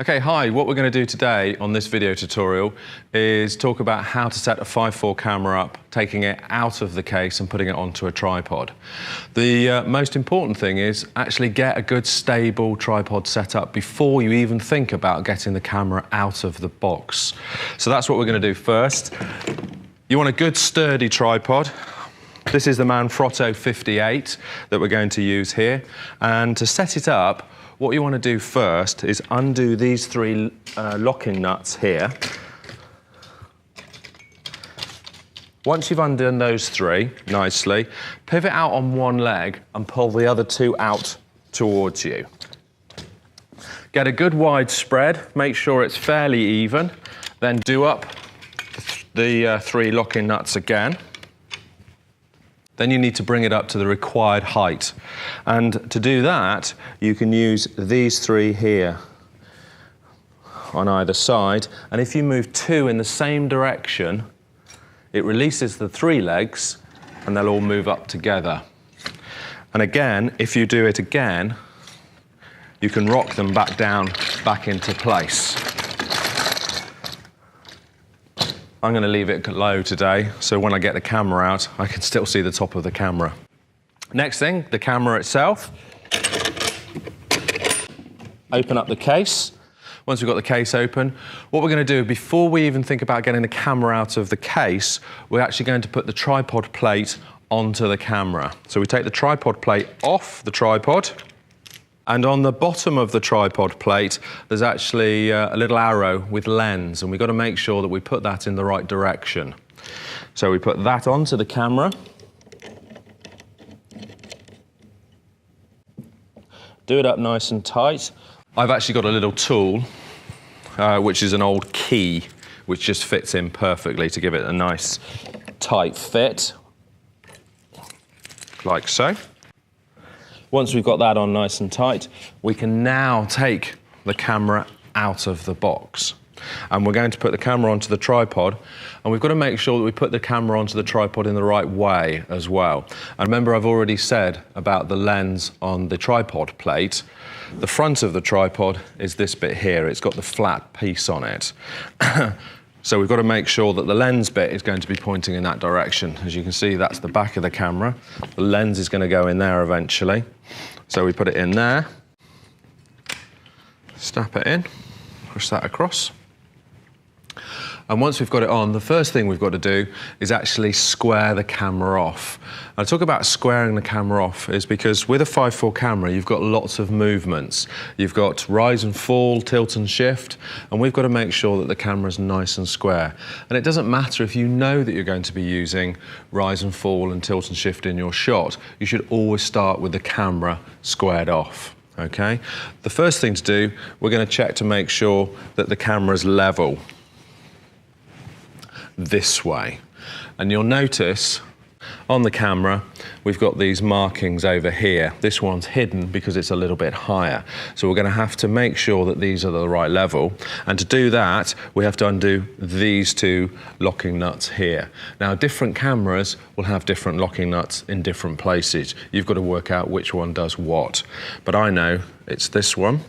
Okay, hi, what we're going to do today on this video tutorial is talk about how to set a 5.4 camera up, taking it out of the case and putting it onto a tripod. The most important thing is actually get a good stable tripod set up before you even think about getting the camera out of the box. So that's what we're going to do first. You want a good sturdy tripod. This is the Manfrotto 58 that we're going to use here. And to set it up, what you want to do first is undo these three locking nuts here. Once you've undone those three nicely, pivot out on one leg and pull the other two out towards you. Get a good wide spread, make sure it's fairly even, then do up the three locking nuts again. Then you need to bring it up to the required height. And to do that, you can use these three here on either side. And if you move two in the same direction, it releases the three legs and they'll all move up together. And again, if you do it again, you can rock them back down, back into place. I'm going to leave it low today, so when I get the camera out, I can still see the top of the camera. Next thing, the camera itself. Open up the case. Once we've got the case open, what we're going to do, before we even think about getting the camera out of the case, we're actually going to put the tripod plate onto the camera. So we take the tripod plate off the tripod, and on the bottom of the tripod plate, there's actually a little arrow with lens, and we've got to make sure that we put that in the right direction. So we put that onto the camera. Do it up nice and tight. I've actually got a little tool, which is an old key, which just fits in perfectly to give it a nice tight fit, like so. Once we've got that on nice and tight, we can now take the camera out of the box. And we're going to put the camera onto the tripod, and we've got to make sure that we put the camera onto the tripod in the right way as well. And remember, I've already said about the lens on the tripod plate. The front of the tripod is this bit here. It's got the flat piece on it. So we've got to make sure that the lens bit is going to be pointing in that direction. As you can see, that's the back of the camera. The lens is going to go in there eventually. So we put it in there, snap it in, push that across. And once we've got it on, the first thing we've got to do is actually square the camera off. I talk about squaring the camera off is because with a 5.4 camera, you've got lots of movements. You've got rise and fall, tilt and shift, and we've got to make sure that the camera's nice and square. And it doesn't matter if you know that you're going to be using rise and fall and tilt and shift in your shot. You should always start with the camera squared off. Okay? The first thing to do, we're going to check to make sure that the camera's level. This way. And you'll notice on the camera we've got these markings over here. This one's hidden because it's a little bit higher. So we're going to have to make sure that these are the right level. And to do that, we have to undo these two locking nuts here. Now, different cameras will have different locking nuts in different places. You've got to work out which one does what. But I know it's this one.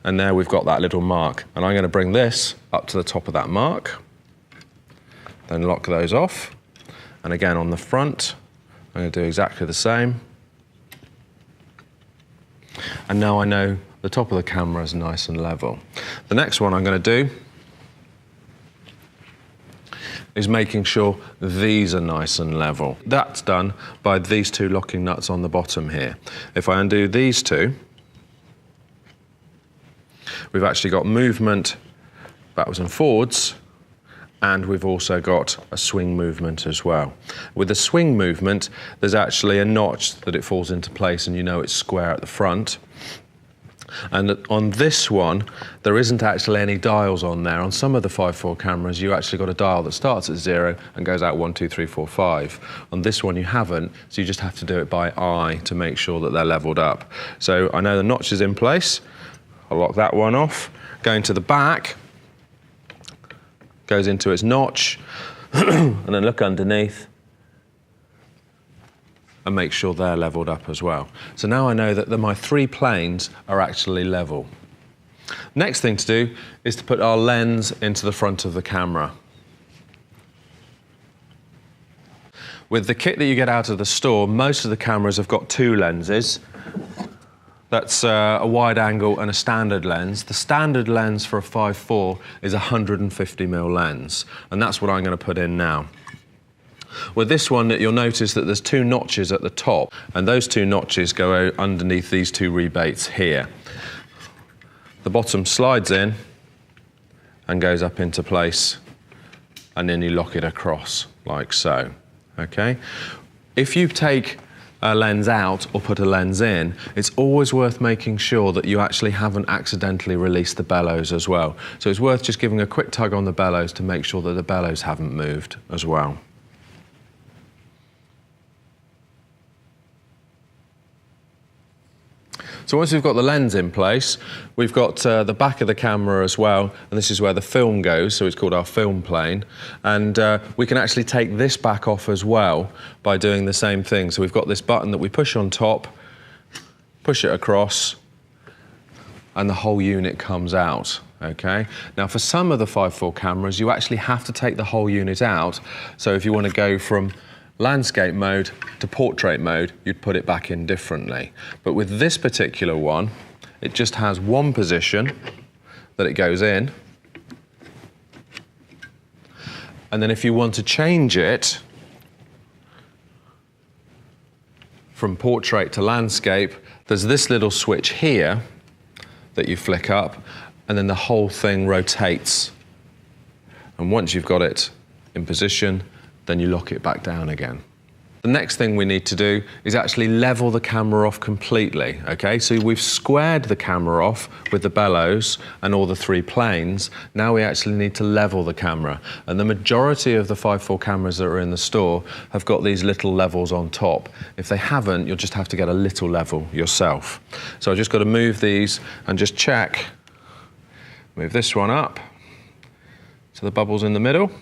And there we've got that little mark. And I'm going to bring this up to the top of that mark. Then lock those off. And again on the front, I'm going to do exactly the same. And now I know the top of the camera is nice and level. The next one I'm going to do is making sure these are nice and level. That's done by these two locking nuts on the bottom here. If I undo these two, we've actually got movement backwards and forwards, and we've also got a swing movement as well. With the swing movement, there's actually a notch that it falls into place and you know it's square at the front. And on this one, there isn't actually any dials on there. On some of the 5.4 cameras, you actually got a dial that starts at 0 and goes out 1, 2, 3, 4, 5. On this one, you haven't, so you just have to do it by eye to make sure that they're leveled up. So I know the notch is in place. I'll lock that one off. Going to the back, goes into its notch, and then look underneath and make sure they're leveled up as well. So now I know that my three planes are actually level. Next thing to do is to put our lens into the front of the camera. With the kit that you get out of the store, most of the cameras have got two lenses. That's a wide angle and a standard lens. The standard lens for a 5.4 is a 150mm lens, and that's what I'm going to put in now. With this one, you'll notice that there's two notches at the top, and those two notches go underneath these two rebates here. The bottom slides in and goes up into place, and then you lock it across like so. Okay? If you take a lens out or put a lens in, it's always worth making sure that you actually haven't accidentally released the bellows as well. So it's worth just giving a quick tug on the bellows to make sure that the bellows haven't moved as well. So once we've got the lens in place, we've got the back of the camera as well, and this is where the film goes, so it's called our film plane. And we can actually take this back off as well by doing the same thing. So we've got this button that we push on top, push it across, and the whole unit comes out, okay? Now for some of the 5.4 cameras, you actually have to take the whole unit out. So if you want to go from landscape mode to portrait mode, you'd put it back in differently. But with this particular one, it just has one position that it goes in. And then if you want to change it from portrait to landscape, there's this little switch here that you flick up, and then the whole thing rotates. And once you've got it in position, then you lock it back down again. The next thing we need to do is actually level the camera off completely, okay? So we've squared the camera off with the bellows and all the three planes. Now we actually need to level the camera. And the majority of the 5.4 cameras that are in the store have got these little levels on top. If they haven't, you'll just have to get a little level yourself. So I've just got to move these and just check. Move this one up so the bubble's in the middle.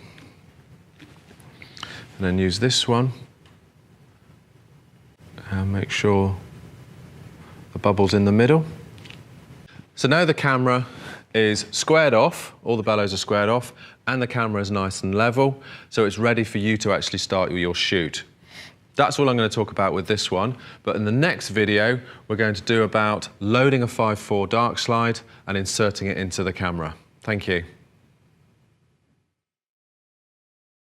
And then use this one and make sure the bubble's in the middle. So now the camera is squared off, all the bellows are squared off, and the camera is nice and level, so it's ready for you to actually start your shoot. That's all I'm going to talk about with this one, but in the next video, we're going to do about loading a 5.4 dark slide and inserting it into the camera. Thank you.